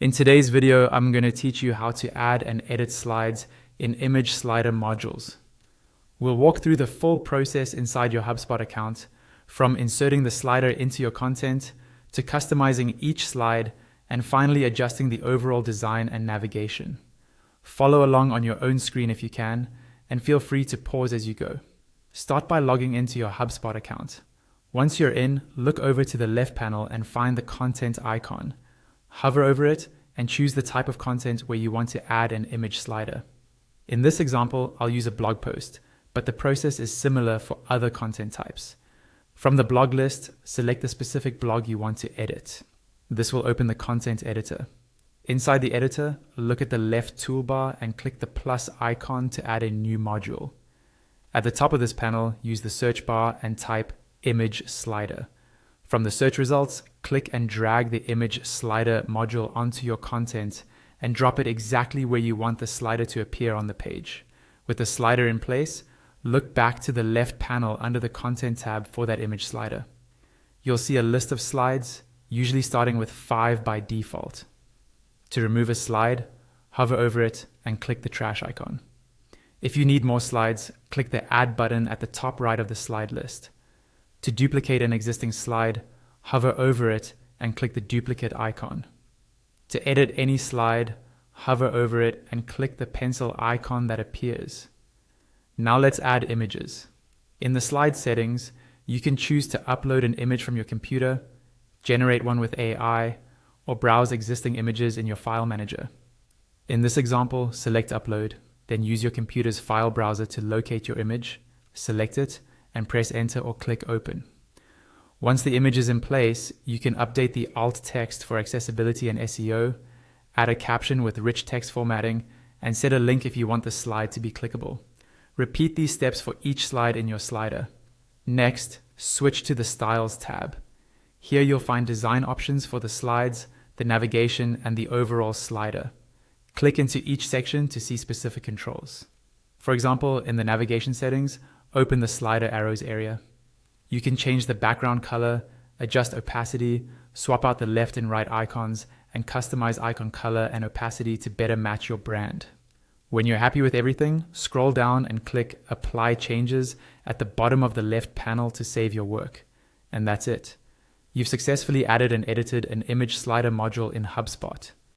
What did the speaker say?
In today's video, I'm going to teach you how to add and edit slides in image slider modules. We'll walk through the full process inside your HubSpot account, from inserting the slider into your content to customizing each slide and finally adjusting the overall design and navigation. Follow along on your own screen if you can, and feel free to pause as you go. Start by logging into your HubSpot account. Once you're in, look over to the left panel and find the content icon. Hover over it and choose the type of content where you want to add an image slider. In this example, I'll use a blog post, but the process is similar for other content types. From the blog list, select the specific blog you want to edit. This will open the content editor. Inside the editor, look at the left toolbar and click the plus icon to add a new module. At the top of this panel, use the search bar and type image slider. From the search results, click and drag the image slider module onto your content and drop it exactly where you want the slider to appear on the page. With the slider in place, look back to the left panel under the content tab for that image slider. You'll see a list of slides, usually starting with 5 by default. To remove a slide, hover over it and click the trash icon. If you need more slides, click the Add button at the top right of the slide list. To duplicate an existing slide, hover over it and click the duplicate icon. To edit any slide, hover over it and click the pencil icon that appears. Now let's add images. In the slide settings, you can choose to upload an image from your computer, generate one with AI, or browse existing images in your file manager. In this example, select Upload, then use your computer's file browser to locate your image, select it, and press enter or click open. Once the image is in place, you can update the alt text for accessibility and SEO, add a caption with rich text formatting, and set a link if you want the slide to be clickable. Repeat these steps for each slide in your slider. Next, switch to the Styles tab. Here you'll find design options for the slides, the navigation, and the overall slider. Click into each section to see specific controls. For example, in the navigation settings, open the slider arrows area. You can change the background color, adjust opacity, swap out the left and right icons, and customize icon color and opacity to better match your brand. When you're happy with everything, scroll down and click Apply Changes at the bottom of the left panel to save your work. And that's it. You've successfully added and edited an image slider module in HubSpot.